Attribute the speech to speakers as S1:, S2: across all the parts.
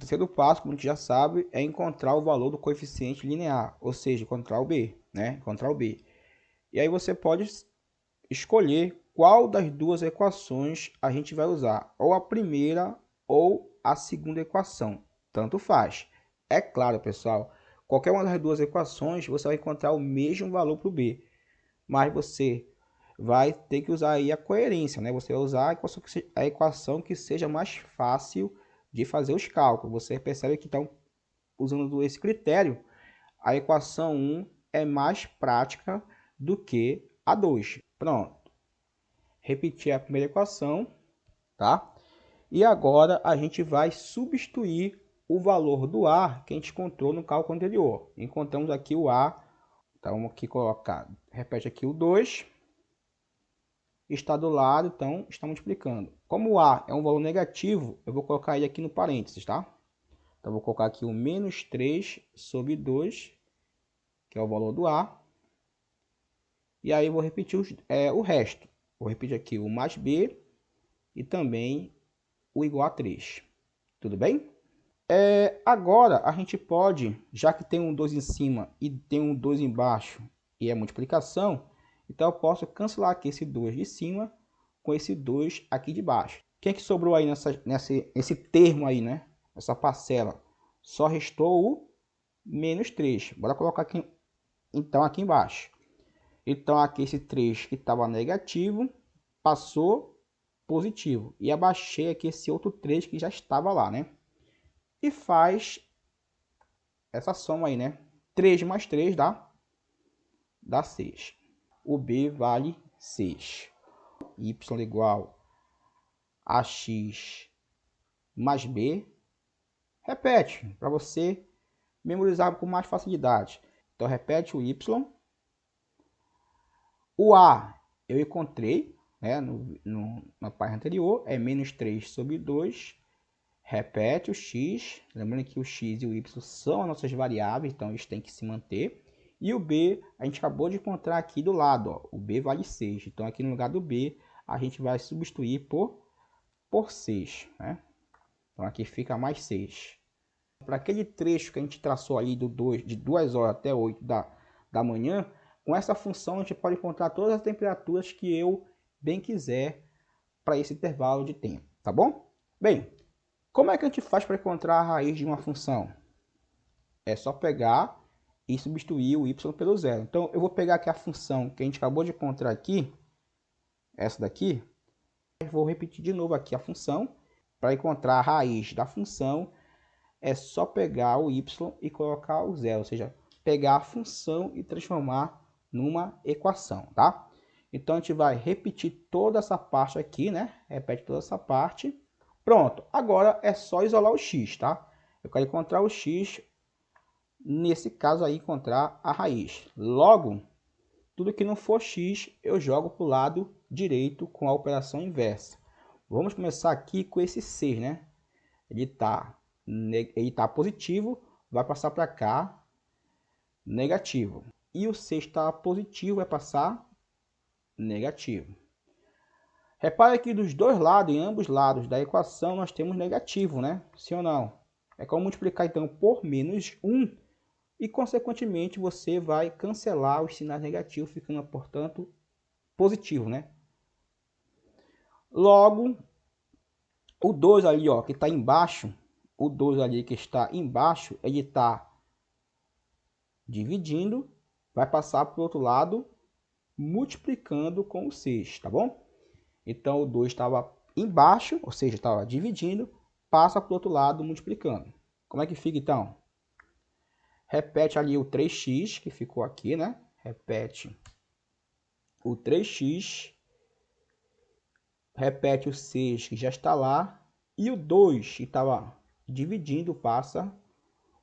S1: terceiro passo, como a gente já sabe, é encontrar o valor do coeficiente linear, ou seja, encontrar o b, né? Encontrar o b. E aí você pode escolher qual das duas equações a gente vai usar, ou a primeira ou a segunda equação, tanto faz. É claro, pessoal, qualquer uma das duas equações você vai encontrar o mesmo valor para o b, mas você vai ter que usar aí a coerência, né? Você vai usar a equação que seja mais fácil de fazer os cálculos. Você percebe que então, usando esse critério, a equação 1 é mais prática do que a 2. Pronto. Repetir a primeira equação, tá? E agora a gente vai substituir o valor do A que a gente encontrou no cálculo anterior. Encontramos aqui o A, então vamos aqui colocar, repete aqui o 2, está do lado, então está multiplicando. Como o A é um valor negativo, eu vou colocar ele aqui no parênteses, tá? Então vou colocar aqui o menos 3 sobre 2, que é o valor do A. E aí eu vou repetir o resto. Vou repetir aqui o mais B e também o igual a 3. Tudo bem? Agora a gente pode, já que tem um 2 em cima e tem um 2 embaixo e é multiplicação, então eu posso cancelar aqui esse 2 de cima com esse 2 aqui de baixo. Quem é que sobrou aí nesse termo aí, né? Essa parcela? Só restou o menos 3. Bora colocar aqui, então aqui embaixo. Então aqui esse 3 que estava negativo passou positivo. E abaixei aqui esse outro 3 que já estava lá, né? E faz essa soma aí, né? 3 mais 3 dá 6. O B vale 6. Y igual a x mais b. Repete, para você memorizar com mais facilidade. Então, repete o y. O a eu encontrei, né, na página anterior, é menos 3 sobre 2. Repete o x, lembrando que o x e o y são as nossas variáveis, então eles têm que se manter. E o b, a gente acabou de encontrar aqui do lado, ó, o b vale 6. Então aqui no lugar do b, a gente vai substituir por 6. Né? Então aqui fica mais 6. Para aquele trecho que a gente traçou ali de 2 horas até 8 da manhã, com essa função a gente pode encontrar todas as temperaturas que eu bem quiser para esse intervalo de tempo, tá bom? Bem, como é que a gente faz para encontrar a raiz de uma função? É só pegar e substituir o y pelo zero. Então, eu vou pegar aqui a função que a gente acabou de encontrar aqui, essa daqui. Eu vou repetir de novo aqui a função. Para encontrar a raiz da função, é só pegar o y e colocar o zero. Ou seja, pegar a função e transformar numa equação, tá? Então, a gente vai repetir toda essa parte aqui, né? Repete toda essa parte. Pronto, agora é só isolar o x, tá? Eu quero encontrar o x, nesse caso aí, encontrar a raiz. Logo, tudo que não for x, eu jogo para o lado direito com a operação inversa. Vamos começar aqui com esse 6, né? Ele tá positivo, vai passar para cá, negativo. E o 6 está positivo, vai passar negativo. Repare que dos dois lados, em ambos lados da equação, nós temos negativo, né? Sim ou não? É como multiplicar, então, por menos 1 e, consequentemente, você vai cancelar os sinais negativos, ficando, portanto, positivo, né? Logo, o 2 ali, ó, que está embaixo, o 2 ali que está embaixo, ele está dividindo, vai passar para o outro lado, multiplicando com o 6, tá bom? Então, o 2 estava embaixo, ou seja, estava dividindo, passa para o outro lado multiplicando. Como é que fica, então? Repete ali o 3x, que ficou aqui, né? Repete o 3x. Repete o 6, que já está lá. E o 2, que estava dividindo, passa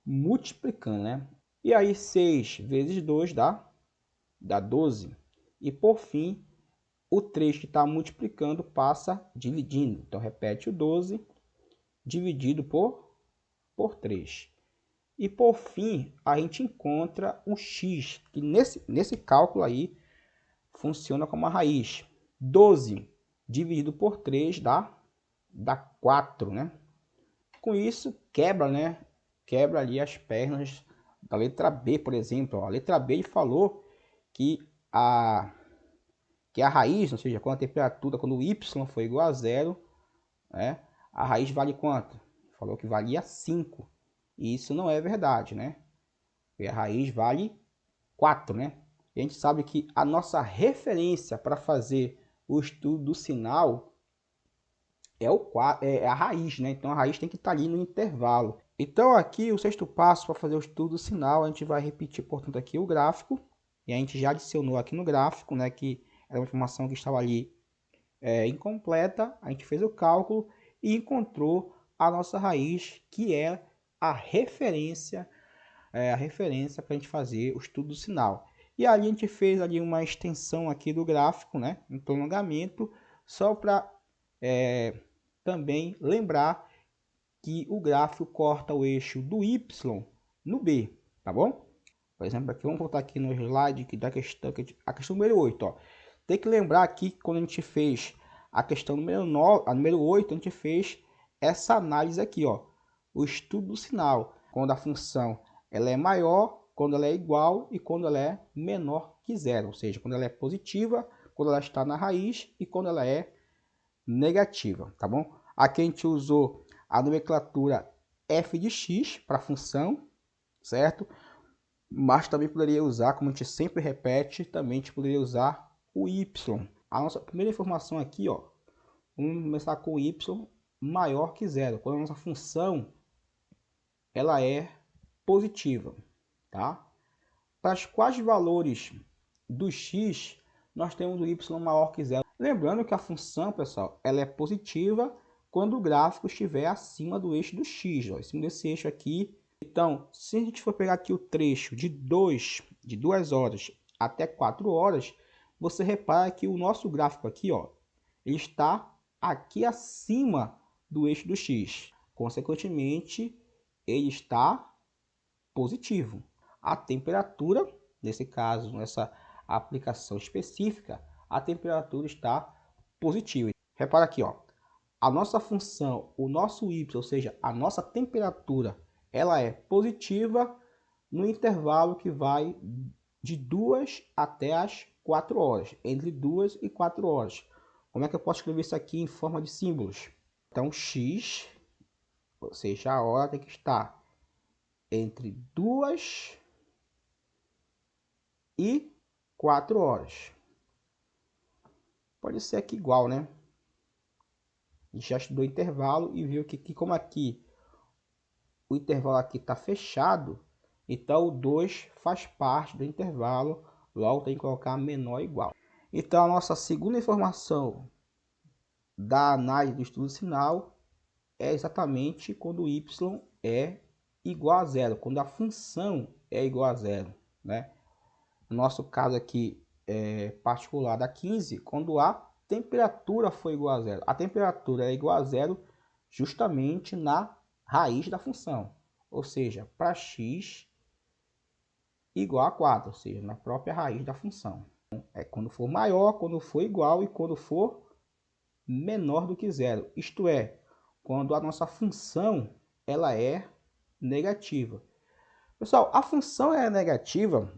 S1: multiplicando, né? E aí, 6 vezes 2 dá 12. E, por fim, o 3 que está multiplicando passa dividindo. Então, repete o 12 dividido por 3. E por fim, a gente encontra o x, que nesse cálculo aí funciona como a raiz. 12 dividido por 3 dá 4, né? Com isso, quebra, né? Quebra ali as pernas da letra B, por exemplo. Ó. A letra B ele falou que a raiz, ou seja, quando a temperatura, quando o y for igual a zero, né? A raiz vale quanto? Falou que valia 5. E isso não é verdade, né? E a raiz vale 4, né? E a gente sabe que a nossa referência para fazer o estudo do sinal é a raiz, né? Então a raiz tem que estar ali no intervalo. Então aqui o sexto passo para fazer o estudo do sinal, a gente vai repetir, portanto, aqui o gráfico. E a gente já adicionou aqui no gráfico, né? Que era uma informação que estava ali incompleta. A gente fez o cálculo e encontrou a nossa raiz, que é a referência para a gente fazer o estudo do sinal. E ali a gente fez ali uma extensão aqui do gráfico, né? Um prolongamento, só para também lembrar que o gráfico corta o eixo do Y no B, tá bom? Por exemplo, aqui vamos voltar aqui no slide da questão, a questão número 8, ó. Tem que lembrar aqui que quando a gente fez a questão número 9, a número 8, a gente fez essa análise aqui, ó, o estudo do sinal, quando a função ela é maior, quando ela é igual e quando ela é menor que zero, ou seja, quando ela é positiva, quando ela está na raiz e quando ela é negativa, tá bom? Aqui a gente usou a nomenclatura f de x para a função, certo? Mas também poderia usar, como a gente sempre repete, também a gente poderia usar o y. A nossa primeira informação aqui, ó, vamos começar com o y maior que zero, quando a nossa função ela é positiva, tá? Para os quais valores do x nós temos o y maior que zero. Lembrando que a função, pessoal, ela é positiva quando o gráfico estiver acima do eixo do x, ó, acima desse eixo aqui. Então, se a gente for pegar aqui o trecho de 2 horas até 4 horas, você repara que o nosso gráfico aqui, ó, ele está aqui acima do eixo do x. Consequentemente, ele está positivo. A temperatura, nesse caso, nessa aplicação específica, a temperatura está positiva. Repara aqui, ó, a nossa função, o nosso y, ou seja, a nossa temperatura, ela é positiva no intervalo que vai de 2 até as 4 horas, entre 2 e 4 horas. Como é que eu posso escrever isso aqui em forma de símbolos? Então, x, ou seja, a hora tem que estar entre 2 e 4 horas. Pode ser aqui igual, né? A gente já estudou intervalo e viu que como aqui o intervalo aqui está fechado, então o 2 faz parte do intervalo, logo tem que colocar menor ou igual. Então a nossa segunda informação da análise do estudo sinal é exatamente quando o y é igual a zero, quando a função é igual a zero, né? No nosso caso aqui particular da 15, quando a temperatura for igual a zero. A temperatura é igual a zero justamente na raiz da função, ou seja, para x igual a 4, ou seja, na própria raiz da função. É quando for maior, quando for igual e quando for menor do que zero. Isto é, quando a nossa função ela é negativa. Pessoal, a função é negativa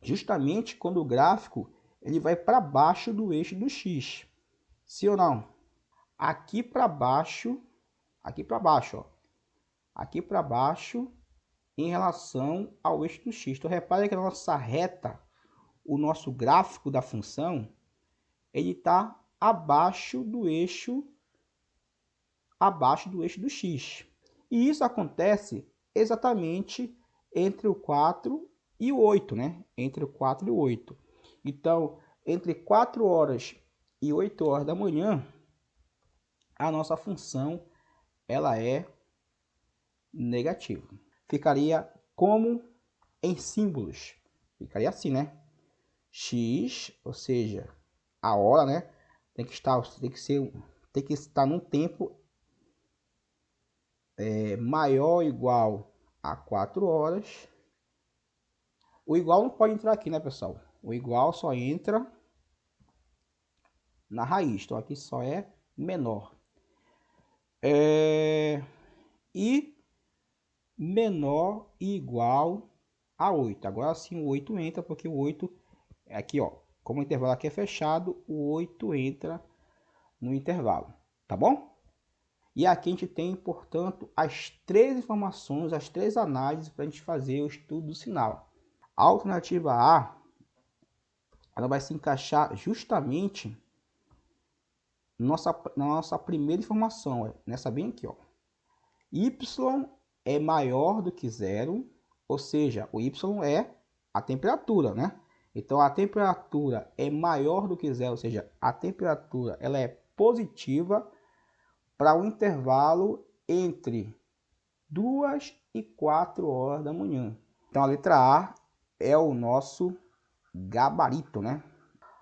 S1: justamente quando o gráfico ele vai para baixo do eixo do x. Sim ou não? Aqui para baixo, ó. Aqui para baixo em relação ao eixo do x. Então repare que a nossa reta, o nosso gráfico da função, ele está abaixo do eixo do x. E isso acontece exatamente entre o 4 e o 8, né? Entre o 4 e o 8. Então, entre 4 horas e 8 horas da manhã, a nossa função ela é negativa. Ficaria como em símbolos. Ficaria assim, né? X, ou seja, a hora, né? Tem que estar num tempo maior ou igual a 4 horas. O igual não pode entrar aqui, né, pessoal? O igual só entra na raiz. Então aqui só é menor. e menor e igual a 8. Agora sim o 8 entra, porque o 8 é aqui, ó. Como o intervalo aqui é fechado, o 8 entra no intervalo, tá bom? E aqui a gente tem, portanto, as três informações, as três análises para a gente fazer o estudo do sinal. A alternativa A, ela vai se encaixar justamente na nossa primeira informação, nessa bem aqui, ó. Y é maior do que zero, ou seja, o Y é a temperatura, né? Então a temperatura é maior do que zero, ou seja, a temperatura ela é positiva para o intervalo entre 2 e 4 horas da manhã. Então a letra A é o nosso gabarito, né?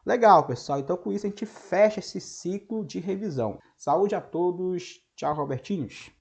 S1: Legal, pessoal. Então com isso a gente fecha esse ciclo de revisão. Saúde a todos. Tchau, Robertinhos.